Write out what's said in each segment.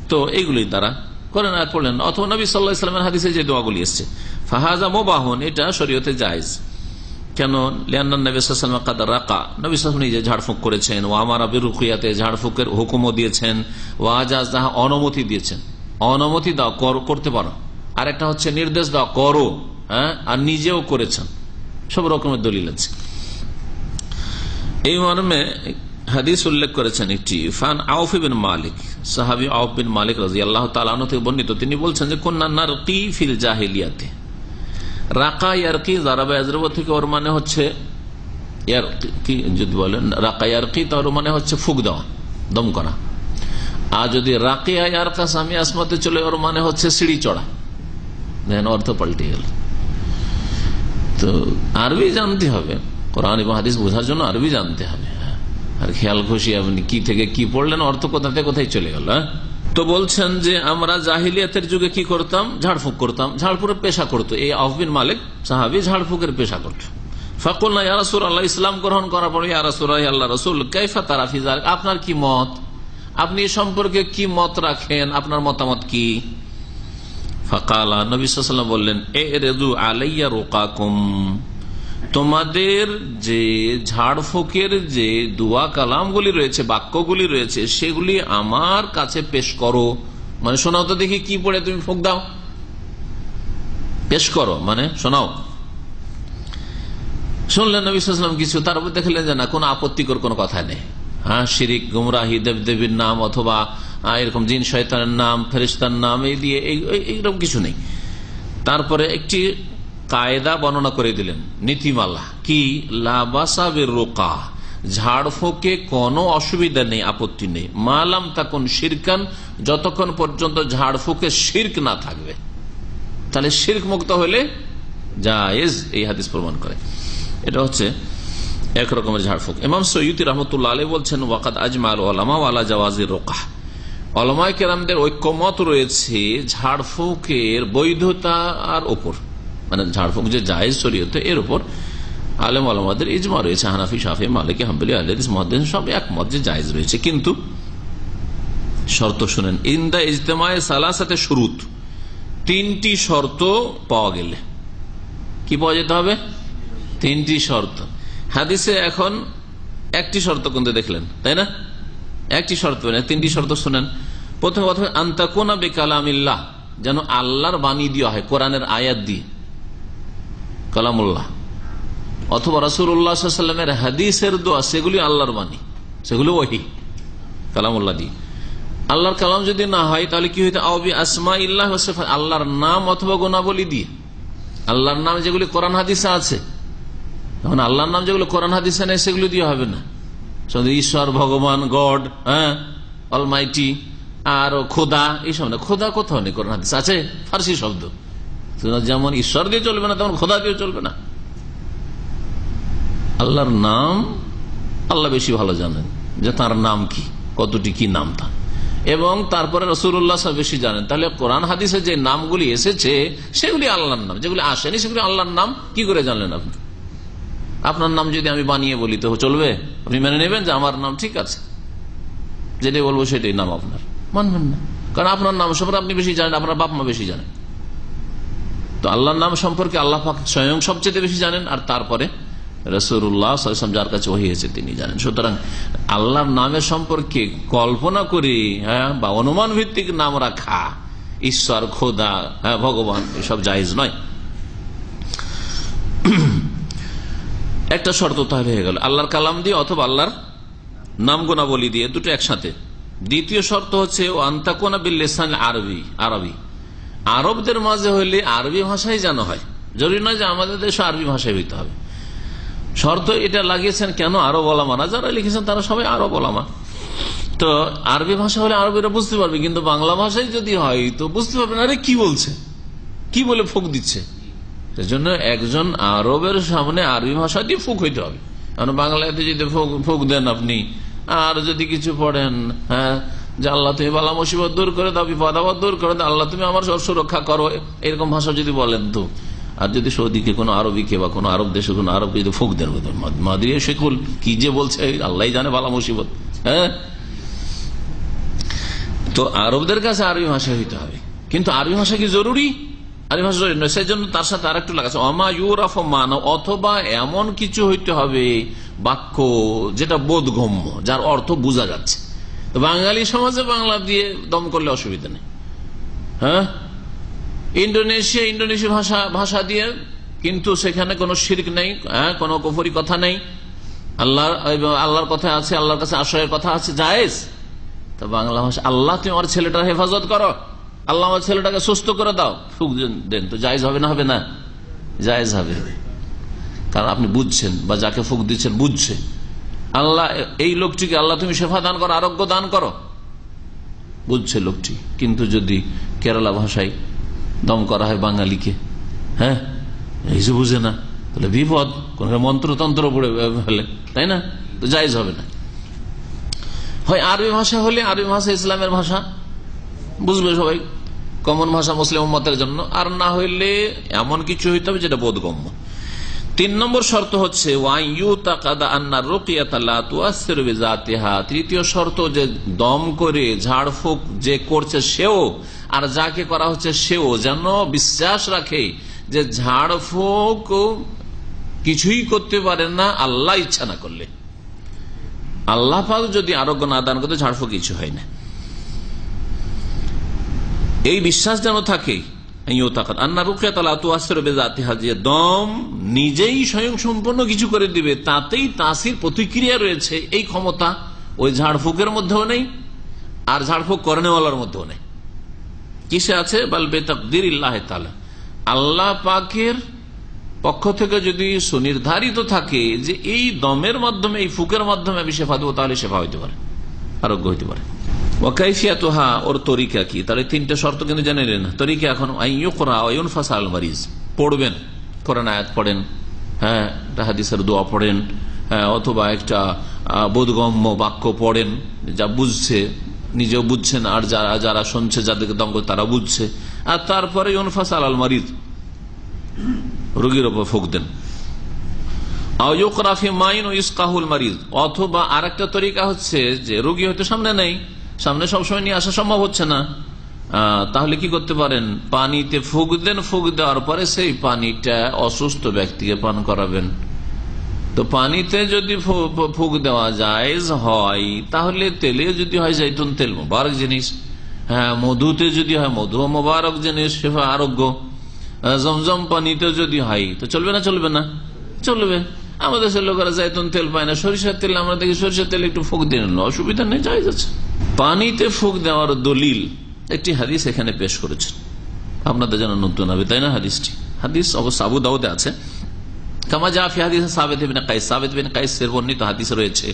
তো এইগুলি দ্বারা করেন আর পড়লেন। অথবা নবী সাল্লাল্লাহু আলাইহি ওয়াসাল্লামের হাদিসে যে দোয়াগুলি এসেছে, ফাহাজা মুবাহুন, এটা শরীয়তে জায়েজ। কেন? লিআন্না নবী সাল্লাল্লাহু আলাইহি ওয়াসাল্লাম কাদ রাকা, নবী সাল্লাল্লাহু আলাইহি ওয়াসাল্লাম নিজে ঝাড়ফুঁক করেছেন। ওয়া আমারা বিরুকিয়াতে, ঝাড়ফুঁকের হুকুমও দিয়েছেন। ওয়া আজাযা, অনুমতি দিয়েছেন, অনুমতি দাও করতে পারো। আর একটা হচ্ছে নির্দেশ দাও করো, হ্যাঁ, আর নিজেও করেছেন। সব রকমের দলিল আছে। এই মর্মে হাদিস উল্লেখ করেছেন একটি, ফান আউফ বিন মালিক, সাহাবী আউফ বিন মালিক রাদিয়াল্লাহু তাআলা আনহু থেকে বর্ণিত, তিনি বলছেন যে কুননা নারকি ফিল জাহিলিয়াতে। রাকা ইয়ারকি যারাবা ইয়াজরব থেকে ওর মানে হচ্ছে ইয়ারকি, যদি বলেন রাকা ইয়ারকি তার মানে হচ্ছে ফুক দেওয়া, দম করা। আর যদি রাকিয়া ইয়ারকা সামি আসমাতে চলে, ওর মানে হচ্ছে সিঁড়ি চড়া। দেখেন অর্থ পাল্টে গেল। তো আরবি জানতে হবে, কোরআন এবং হাদিস বোঝার জন্য আরবি জানতে হবে। আর খেয়াল খুশি আপনি কি থেকে কি পড়লেন, অর্থ কোথা থেকে কোথায় চলে গেল। তো বলছেন যে আমরা জাহিলিয়াতের যুগে কি করতাম, ঝাড়ফুঁক করতাম, ঝাড়ফুঁকের পেশা করতো। এই আউফ বিন মালিক সাহাবী ঝাড়ফুঁকের পেশা করত। ফাকুলনা ইয়া রাসূলুল্লাহ, ইসলাম গ্রহণ করার পরে ইয়া রাসূলুল্লাহ, আল্লাহ রাসূল, কাইফা তারা ফি যালিক, আপনার কি মত, আপনি এই সম্পর্কে কি মত রাখেন, আপনার মতামত কি? ফাকালা, নবী সাল্লাল্লাহু আলাইহি ওয়াসাল্লাম বললেন, ইরদু আলাইয়া রুকাকুম, তোমাদের যে ঝাড়ফুঁকের যে দোয়া কালামগুলি রয়েছে, বাক্যগুলি রয়েছে, সেগুলি আমার কাছে পেশ করো। মানে শোনাও তো দেখি কি পড়ে তুমি ফুঁক দাও, পেশ করো মানে শোনাও। শুনলেন নবী সাল্লাল্লাহু আলাইহি ওয়াসাল্লাম কিছু, তার উপর দেখলেন যে না, কোনো আপত্তিকর কোনো কথা নেই। হ্যাঁ, শিরিক, গুমরাহি, দেবদেবীর নাম অথবা এরকম জিন শয়তানের নাম, ফেরেশতার নাম, এই দিয়ে এইরকম কিছু নেই। তারপরে একটি কায়দা বর্ণনা করে দিলেন, নীতিমালা কি, লা বাসা বির রুকা, ঝাড়ফুঁকে কোনো অসুবিধা নেই, আপত্তি নেই, মালাম তাকুন শিরকান, যতক্ষণ পর্যন্ত ঝাড়ফুঁকে শিরক না থাকবে। তাহলে শিরক মুক্ত হলে জায়েজ, এই হাদিস প্রমাণ করে। এটা হচ্ছে এক রকমের ঝাড়ফুঁক। ইমাম সৈয়দী রাহমাতুল্লাহ আলাইহি বলছেন, ওয়াকাদ আজমাল উলামা ওয়ালা জাওয়াজির রুকা, উলামায়ে কেরামদের ঐক্যমত রয়েছে ঝাড়ফুঁকের বৈধতার উপর, মানে ঝাড়ফুঁক যে জায়েজ শরীয়তে, এর উপর আলেম ওলামাদের ইজমা রয়েছে। হানাফি, শাফি, মালিকি, হাম্বলি, আহলে হাদিস, মুহাদ্দিস সব একমত যে জায়েজ রয়েছে। কিন্তু শর্ত শুনেন, ইনদা ইজতিমায়ে সালাসাতে শুরুত, তিনটি শর্ত পাওয়া গেলে। কি পাওয়া যেতে হবে? তিনটি শর্ত। হাদিসে এখন একটি শর্ত কিন্তু দেখলেন, তাই না? একটি শর্ত, তিনটি শর্ত শুনেন। প্রথম কথা, আনতাকুনা বিকালামিল্লাহ, যেন আল্লাহর বাণী দেওয়া হয়, কোরআনের আয়াত দিয়ে, কালামুল্লাহ, অথবা রাসূলুল্লাহ সাল্লাল্লাহু আলাইহি ওয়াসাল্লামের হাদিসের দোয়া, সেগুলি আল্লাহর বাণী, সেগুলো ওহী, কালামুল্লাহ দিয়ে। আল্লাহর কালাম যদি না হয় তাহলে কি হইতো, আও বি আসমাইল্লাহ ওয়া সিফাত, আল্লাহর নাম অথবা গুণাবলী দিয়ে। আল্লাহর নাম যেগুলি কোরআন হাদিসে আছে, তখন আল্লাহর নাম যেগুলো কোরআন হাদিসে নেই, সেগুলো দিয়ে হবে না। ঈশ্বর, ভগবান, গড, হ্যাঁ, অলমাইটি, আর খোদা, এইসব না। খোদা কোথাও নেই কোরআন হাদিস, আছে ফার্সি শব্দ। যেমন ঈশ্বর দিয়ে চলবে না, তেমন খোদা দিয়ে চলবে না। আল্লাহর নাম আল্লাহ বেশি ভালো জানেন, যে তার নাম কি, কতটি কি নাম তা, এবং তারপরে রাসূলুল্লাহ সাল্লাল্লাহু আলাইহি ওয়াসাল্লাম বেশি জানেন। তাহলে কোরআন হাদিসে যে নামগুলি এসেছে সেগুলি আল্লাহর নাম, যেগুলি আসেনি সেগুলি আল্লাহর নাম কি করে জানলেন আপনি? আপনার নাম যদি আমি বানিয়ে বলি তো চলবে? আপনি মেনে নেবেন যে আমার নাম ঠিক আছে, যেটাই বলবো সেটাই নাম আপনার? মানবেন না, কারণ আপনার নাম সম্পর্কে আপনি বেশি জানেন, আপনার বাপ মা বেশি জানেন। তো আল্লাহর নাম সম্পর্কে আল্লাহ পাক স্বয়ং সবচেয়ে বেশি জানেন, আর তারপরে রাসূলুল্লাহ সাল্লাল্লাহু আলাইহি ওয়াসাল্লাম যার কাছে ওহী হয়েছে তিনি জানেন। সুতরাং আল্লাহর নামের সম্পর্কে কল্পনা করে, হ্যাঁ, বা অনুমান ভিত্তিক নাম রাখা, ঈশ্বর, খোদা, হ্যাঁ, ভগবান, এসব জায়েজ নয়। একটা শর্ত তাহলে হয়ে গেল, আল্লাহর কালাম দিয়ে অথবা আল্লাহর নাম গুণাবলী দিয়ে, দুটো একসাথে। দ্বিতীয় শর্ত হচ্ছে আনতাকুনা বিল লিসান আরবি, আরবি, আরবদের মাঝে হইলে আরবি ভাষায় জানা হয়। জরুরি নয় যে আমাদের দেশে আরবি ভাষায় হইতে হবে। শর্ত এটা লাগিয়েছেন কেন? আরব ওলামারা যারা লিখেছেন তারা সবাই আরব ওলামা। তো আরবি ভাষা হলে আরবিরা বুঝতে পারবে, কিন্তু বাংলা ভাষায় যদি হয় তো বুঝতে পারবে না, আরে কি বলছে, কি বলে ফুঁক দিচ্ছে। সেজন্য একজন আরবের সামনে আরবি ভাষা দিয়ে ফুঁক হইতে হবে। কারণ বাংলাতে যদি ফুঁক দেন আপনি, আর যদি কিছু পড়েন, হ্যাঁ, যে আল্লাহ তুমি বালা মুসিবত দূর করে দাও, বিপদ আপদ দূর করে দাও, আল্লাহ তুমি আমার সুরক্ষা করো, এরকম ভাষা যদি বলেন তো, আর যদি সৌদিকে কোনো আরবিকে বা কোনো আরব দেশে কোনো আরবকে যদি ফুঁক দেন, মাদিয়ে শেখুল কি যে বলছে আল্লাহ জানে, বালা মুসিবত। হ্যাঁ, তো আরবদের কাছে আরবি ভাষা হইতে হবে, কিন্তু আরবি ভাষা কি জরুরি? আরবি ভাষা জরুরি নয়, সেই জন্য তার সাথে আর একটু লাগাচ্ছে অমা ইউরাফ মান, অথবা এমন কিছু হইতে হবে বাক্য যেটা বোধগম্য, যার অর্থ বোঝা যাচ্ছে। তো বাঙালি সমাজে বাংলা দিয়ে দম করলে অসুবিধা নেই। হ্যাঁ, ইন্দোনেশিয়া ভাষা দিয়ে, কিন্তু সেখানে কোনো শিরক নেই, কোনো কুফরি কথা নেই, আল্লাহর কথা আছে, আল্লাহর কাছে আশ্রয়ের কথা আছে, জায়েজ। তো বাংলা ভাষা, আল্লাহ তুমি আমার ছেলেটার হেফাজত করো, আল্লাহ আমার ছেলেটাকে সুস্থ করে দাও, ফুক দেন, তো জায়েজ হবে না? হবে না, জায়েজ হবে। কারণ আপনি বুঝছেন, বা যাকে ফুক দিচ্ছেন বুঝছে, আল্লাহ এই লোকটিকে, আল্লাহ তুমি শেফা দান করো, আরোগ্য দান করো, বুঝছে লোকটি। কিন্তু যদি কেরালা ভাষায় দম করা হয় বাঙালিকে, হ্যাঁ, এই যে বুঝে না, তাহলে বিপদ, কোন মন্ত্রতন্ত্র পড়ে ফেলে, তাই না? তো জায়েজ হবে না। হয় আরবি ভাষা হলে, আরবি ভাষা ইসলামের ভাষা, বুঝবে সবাই, কমন ভাষা মুসলিম উম্মতের জন্য। আর না হইলে এমন কিছু হইতে হবে যেটা বোধগম্য। 3 নম্বর শর্ত হচ্ছে তৃতীয় শর্ত, যে দম করে ঝাড়ফুঁক যে করছে সেও, আর যাকে করা হচ্ছে সেও যেন বিশ্বাস রাখে যে ঝাড়ফুঁক কিছুই করতে পারেন না আল্লাহ ইচ্ছা না করলে। আল্লাহ পাক যদি আরোগ্য না দান করতে, ঝাড়ফুঁক কিছু হয় না, এই বিশ্বাস যেন থাকে। দম নিজেই স্বয়ং সম্পূর্ণ কিছু করে দিবে, তাতেই তাসির প্রতিক্রিয়া রয়েছে, এই ক্ষমতা ওই ঝাড়ফুঁকের মধ্যেও নেই, আর ঝাড়ফুঁক করেনেওয়ালার মধ্যেও নেই। কিসে আছে? বাল বেতাকদিরিল্লাহ তাআলা, আল্লাহ পাকের পক্ষ থেকে যদি সুনির্ধারিত থাকে যে এই দমের মাধ্যমে, এই ফুকের মাধ্যমে আমি শেফা দেবো, তাহলে শেফা হইতে পারে, আরোগ্য হইতে পারে। ওয়াকাইফিয়াতুহা, ওর তরিকা কি? তাহলে 3টে শর্ত কিন্তু জানেন না। তরিকা এখন মারিজ পড়বেন, কোরআন আয়াত পড়েন, হ্যাঁ, হাদিসের দোয়া পড়েন, অথবা একটা বোধগম্য বাক্য পড়েন, যা বুঝছে, নিজেও বুঝছেন, আর যারা শুনছে, যাদেরকে দম করে তারা বুঝছে, আর তারপরে ইউনফাস আল মারিজ, রোগীর ওপর ফুক দেন। অথবা আর একটা তরিকা হচ্ছে যে রোগী হয়তো সামনে নেই, সামনে সবসময় নিয়ে আসা সম্ভব হচ্ছে না, তাহলে কি করতে পারেন? পানিতে ফুক দেন, ফুক দেওয়ার পরে সেই পানিটা অসুস্থ ব্যক্তিকে পান করাবেন। তো পানিতে যদি ফুক দেওয়া জায়েজ হয়, তাহলে তেলে যদি হয় জৈতুন তেল, মোবারক জিনিস, হ্যাঁ, মধুতে যদি হয় মধু, মোবারক জিনিস, সেবা আরোগ্য। জমজম পানিতে যদি হয় তো চলবে না? চলবে না? চলবে। আমাদের দেশের লোকেরা জৈতুন তেল পায় না, সরিষার তেল, আমরা দেখি সরিষার তেল একটু ফুক দিয়ে নিল, অসুবিধা নেই, জায়েজ আছে। পানিতে ফুক দেওয়ার দলিল একটি হাদিস এখানে পেশ করেছেন, আপনাদের যেন নতুন হবে, তাই না? হাদিস অবশ্য আবু দাউদে আছে। কামা জাফি হাদিস সাবিত ইবনে কাইস, সাবিত বিন কাইসের বর্ণিত হাদিস রয়েছে,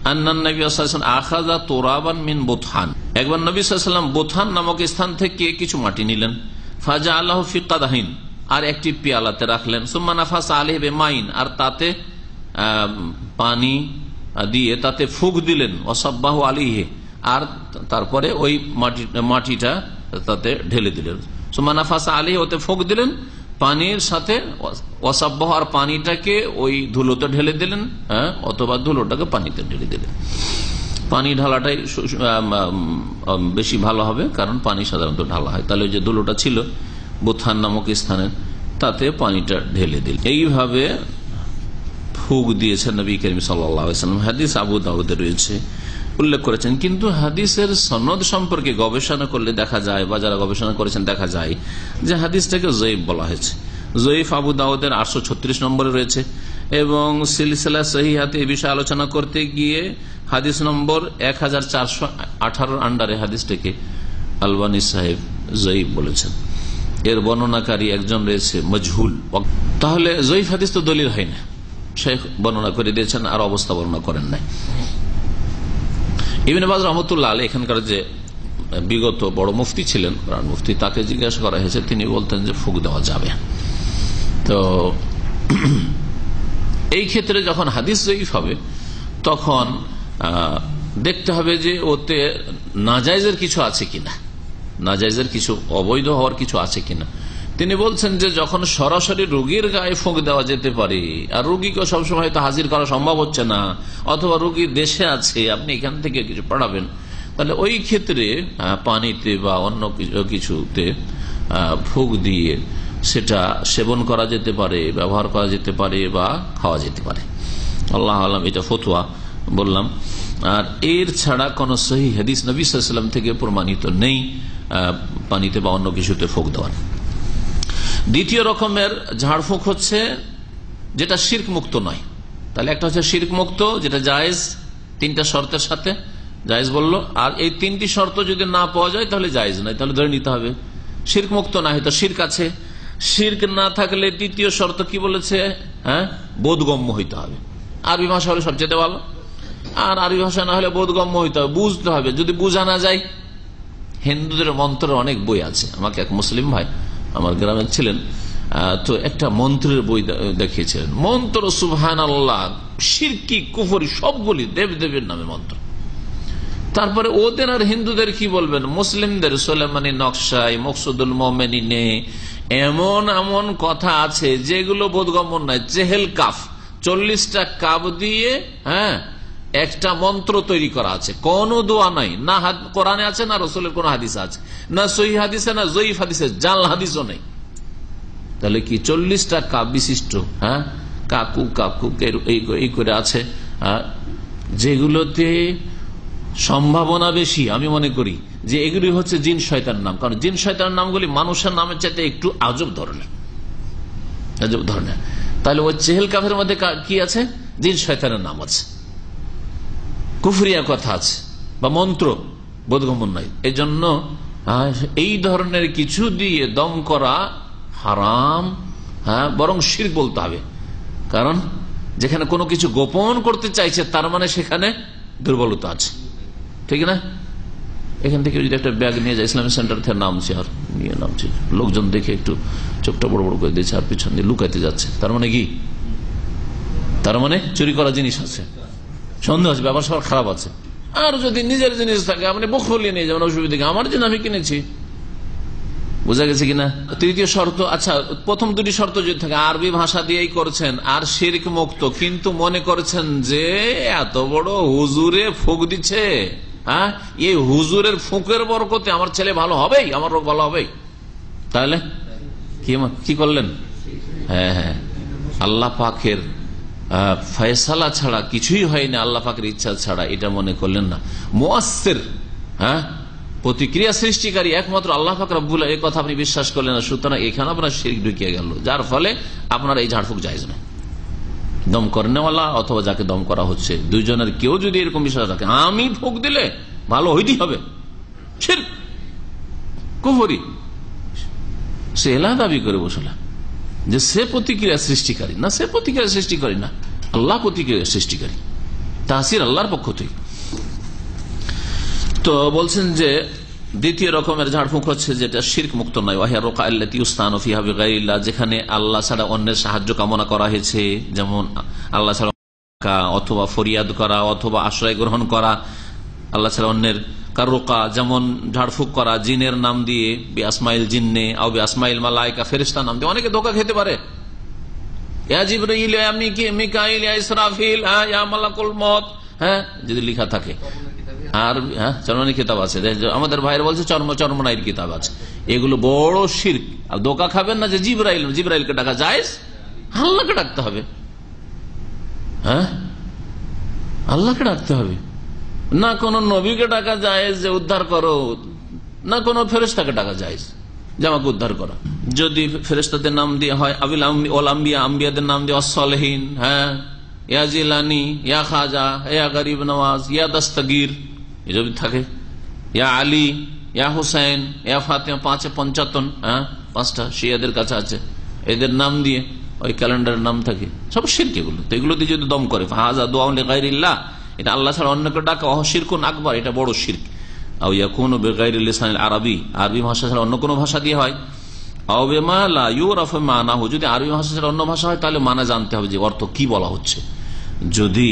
আন্নান নবী সাল্লাল্লাহু আলাইহি ওয়াসাল্লাম আখাযা তুরাবান মিন বুতহান, একবার নবী সাল্লাল্লাহু আলাইহি ওয়াসাল্লাম বুতহান নামক স্থান থেকে কিছু মাটি নিলেন, ফাজআলাহু ফি কাদাহিন, আর একটি পেয়ালাতে রাখলেন, সুম্মা নাফাসা আলাইহি বিমাইন, আর তাতে পানি দিয়ে তাতে ফুক দিলেন, ওয়াসাব্বাহু আলাইহি, আর তারপরে ওই মাটিটা তাতে ঢেলে দিলেন, সুম্মা নাফাসা আলাইহি, ওতে ফুক দিলেন পানির সাথে, ওয়াসাব্বাহু, আর পানিটাকে ওই ধুলোতে ঢেলে দিলেন, হ্যাঁ, অথবা ধুলোটাকে পানিতে ঢেলে দিলেন। পানি ঢালাটাই বেশি ভালো হবে, কারণ পানি সাধারণত ঢালা হয়। তাহলে যে ধুলোটা ছিল বুতহান নামক স্থানে, তাতে পানিটা ঢেলে দিল। এইভাবে ফুক দিয়েছেন নবী করিম সাল্লাল্লাহু আলাইহি ওয়াসাল্লাম। হাদিস আবু দাউদে রয়েছে, উল্লেখ করেছেন। কিন্তু হাদিসের সনদ সম্পর্কে গবেষণা করলে দেখা যায়, বা যারা গবেষণা করেছেন দেখা যায় যে হাদিসটাকে জয়ীফ বলা হয়েছে। জয়ীফ আবু দাউদের 836 নম্বরে রয়েছে, এবং সিলসিলা সহিহাতে এই বিষয়ে আলোচনা করতে গিয়ে হাদিস নম্বর 1418 আন্ডারে হাদিসটাকে আলবানী সাহেব জয়ীফ বলেছেন। এর বর্ণনাকারী একজন রয়েছে মজহুল। তাহলে জয়ীফ হাদিস তো দলিল হয় না, শেখ বর্ণনা করে দিয়েছেন, আর অবস্থা বর্ণনা করেন নাই। ইবনে বাজ রহমতুল্লাহ আলাইহি, এখানকার যে বিগত বড় মুফতি ছিলেন, কোরআন মুফতি, তাকে জিজ্ঞাসা করা হয়েছে, তিনি বলতেন যে ফুক দেওয়া যাবে। তো এই ক্ষেত্রে যখন হাদিস জয়ীফ হবে, তখন দেখতে হবে যে ওতে নাজায়েজের কিছু আছে কিনা, নাজায়েজের কিছু, অবৈধ হওয়ার কিছু আছে কিনা। তিনি বলছেন যে যখন সরাসরি রোগীর গায়ে ফুঁক দেওয়া যেতে পারে, আর রোগীকে সবসময় তো হাজির করা সম্ভব হচ্ছে না, অথবা রোগী দেশে আছে, আপনি এখান থেকে কিছু পড়াবেন, তাহলে ওই ক্ষেত্রে পানিতে বা অন্য কিছুতে ফুঁক দিয়ে সেটা সেবন করা যেতে পারে, ব্যবহার করা যেতে পারে বা খাওয়া যেতে পারে। আল্লাহ আলম, এটা ফতোয়া বললাম। আর এর ছাড়া কোন সহিহ হাদিস নবী সাল্লাল্লাহু আলাইহি ওয়াসাল্লাম থেকে প্রমাণিত নেই পানিতে বা অন্য কিছুতে ফুঁক দেওয়ার। দ্বিতীয় রকমের ঝাড়ফুঁক হচ্ছে যেটা শিরক মুক্ত নয়। তাহলে একটা হচ্ছে শিরক মুক্ত, যেটা জায়েজ, 3টা শর্তের সাথে জায়েজ বললো। আর এই 3টি শর্ত যদি না পাওয়া যায় তাহলে জায়েজ নয়, তাহলে ধরে নিতে হবে শিরক মুক্ত না, হয়তো শিরক আছে। শিরক না থাকলে দ্বিতীয় শর্ত কি বলেছে? বোধগম্য হইতে হবে। আরবি ভাষা হলে সবচেয়ে ভালো, আর আরবি ভাষা না হলে বোধগম্য হইতে হবে, বুঝতে হবে। যদি বোঝা না যায়, হিন্দুদের মন্ত্রের অনেক বই আছে। আমাকে এক মুসলিম ভাই আমার গ্রামে ছিলেন, তো একটা মন্ত্রের বই দেখিয়েছিলেন। মন্ত্র সুবহানাল্লাহ, শিরকি, কুফরি সবগুলি দেবদেবের নামে মন্ত্র। তারপরে ওদের আর হিন্দুদের কি বলবেন, মুসলিমদের সুলাইমানি নকশায়, মকসুদুল মোমেনিনে এমন এমন কথা আছে যেগুলো বোধগম্য নয়। চেহেল কাফ, 40টা কাপ দিয়ে একটা মন্ত্র তৈরি করা আছে, কোন দোয়া নাই, না কোরআনে আছে না রসুলের কোন হাদিস আছে, না সহিহ হাদিসে না জয়ীফ হাদিসে, জাল হাদিসও নেই। তাহলে কি 40টা কাপ বিশিষ্ট কাকু কাকু এই করে আছে, যেগুলোতে সম্ভাবনা বেশি। আমি মনে করি যে এগুলি হচ্ছে জিন শয়তানের নাম, কারণ জিন শয়তানের নামগুলি মানুষের নামের চাইতে একটু আজব ধরনের। তাহলে ওই চেহেল কাফের মধ্যে কি আছে? জিন শয়তানের নাম আছে, কুফরিয়া কথা আছে, বা মন্ত্র বোধগম্য নয়। এই জন্য এই ধরনের কিছু দিয়ে দম করা হারাম, বরং শিরক বলতে হবে। কারণ যেখানে কোনো কিছু গোপন করতে চাইছে তার মানে সেখানে দুর্বলতা আছে, ঠিক না? এখান থেকে যদি একটা ব্যাগ নিয়ে যায়, ইসলামিক সেন্টার থেকে নামছে, আর নিয়ে নামছে, লোকজন দেখে একটু চোখটা বড় বড় করে দিয়েছে আর পিছন দিয়ে লুকাইতে যাচ্ছে, তার মানে কি? তার মানে চুরি করা জিনিস আছে, সন্দেহ আছে, ব্যবসা খারাপ আছে। আর যদি নিজের জিনিস থাকে আপনি বখলিয়ে নিয়ে যাবেন, অসুবিধা কি? আমার জন্য আমি কিনেছি, বোঝা গেছে কিনা? তৃতীয় শর্ত, আচ্ছা প্রথম দুটি শর্ত যদি থাকে, আরবি ভাষা দিয়েই করছেন আর শিরক মুক্ত, কিন্তু মনে করছেন যে এত বড় হুজুরে ফুঁক দিচ্ছে, এই হুজুরের ফুঁকের বরকতে আমার ছেলে ভালো হবেই, আমার রোগ ভালো হবেই, তাহলে কি করলেন? হ্যাঁ, আল্লাহ পাকের ফয়সালা ছাড়া কিছুই হয়নি, আল্লাহ পাকের ইচ্ছা ছাড়া, এটা মনে করলেন না। মুআসসির, প্রতিক্রিয়া সৃষ্টিকারী একমাত্র আল্লাহ পাক রব্বুল, এই কথা আপনি বিশ্বাস করলেন না, সুতরাং এখানে আপনার শিরক ঢুকিয়ে গেল, যার ফলে আপনার এই ঝাড়ফুঁক জায়েজ নয়। দম করেনেওয়ালা অথবা যাকে দম করা হচ্ছে, দুইজনের কেউ যদি এরকম বিশ্বাস রাখে আমি ফুঁক দিলে ভালো হইতেই হবে, শিরক কুফরি, সে এলাহ দাবি করে বসলা যে সে প্রতিক্রিয়া সৃষ্টিকারী না, সে প্রতিক্রিয়া সৃষ্টিকারী না, আল্লাহ প্রতিক্রিয়া সৃষ্টিকারী, তাসির আল্লাহর পক্ষ থেকে। তো বলছেন যে দ্বিতীয় রকমের ঝাড়ফুঁক হচ্ছে যেটা শিরক মুক্ত নয়, ওয়াহিয়া রুকা আল্লাতী ইউস্তানু ফিহা বিগাইরিল্লাহ, যেখানে আল্লাহ ছাড়া অন্যের সাহায্য কামনা করা হয়েছে, যেমন আল্লাহ ছাড়া অথবা ফরিয়াদ করা অথবা আশ্রয় গ্রহণ করা, আল্লাহ ছাড়া অন্যের রুকা, যেমন ঝাড়ফুঁক করা জিনের নাম দিয়ে, বি আসমাইল জিন্নে আও বি আসমাইল মালাইকা, ফেরেশতা নাম দিয়ে। অনেকে ধোঁকা খেতে পারে, ইয়া জিবরাইল, ইয়া মিকাইল, ইয়া ইসরাফিল, ইয়া মালাকুল মউত, যদি লেখা থাকে। আর চরমানি কিতাব আছে, আমাদের ভাইয়ের বলছে চরমনাইয়ের কিতাব আছে, এগুলো বড় শিরক। আর ধোঁকা খাবেন না যে জিবরাইলকে ডাকা জায়েজ, আল্লাহকে ডাকতে হবে, আল্লাহকে ডাকতে হবে, না কোন নবীকে ডাকা জায়েজ যে উদ্ধার করো, না কোন ফেরেশতাকে ডাকা জায়েজ যে আমাকে উদ্ধার করা। যদি ফেরেশতাদের নাম দিয়ে হয়, আবিল আম্বিয়া, আম্বিয়াদের নাম দিয়ে অসলেহীন, ইয়া জিলানি, ইয়া খাজা, ইয়া গরিব নওয়াজ, ইয়া দস্তগীর, এই যদি থাকে, ইয়া আলী, ইয়া হুসাইন, ইয়া ফাতেমা, 555, 5টা শিয়াদের কাছে আছে, এদের নাম দিয়ে ওই ক্যালেন্ডারের নাম থাকে, সব শিরক এগুলো। তো এগুলো দিয়ে যদি দম করে, ফাহাজা দুআ লিগাইরিল্লাহ, এটা আল্লাহ ছাড়া অন্যকে ডাকা, শিরকুন আকবার, এটা বড় শিরক। আও ইয়াকুনু বিগাইরিল লিসানিল আরবি, আরবি ভাষা ছাড়া অন্য কোনো ভাষা দিয়ে হয়, আও বিমা লা ইউরাফু মানাহু, যদি আরবি ভাষা ছাড়া অন্য ভাষা হয় তাহলে মানা জানতে হবে যে অর্থ কি বলা হচ্ছে। যদি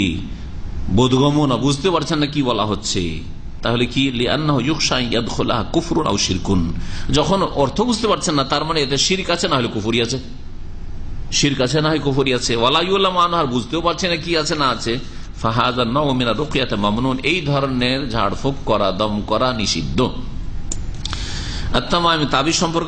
বোধগম্য না, বুঝতে পারছেন না কি বলা হচ্ছে, তাহলে কি লিআন্নাহু ইখশা ইয়াদখুলহা কুফরুন আও শিরকুন, যখন অর্থ বুঝতে পারছেন না তার মানে এতে শিরক আছে না হলে কুফরি আছে, শিরক আছে না হয় কুফরি আছে। ওয়ালা ইউলামু আনহু, বুঝতেও পারছেন না কি আছে না আছে, ফাহাজার নওমিনা রুকিয়াতে মামনুন, এই ধরনের ঝাড়ফুঁক করা, দম করা নিষিদ্ধ। তাবিজ সম্পর্কে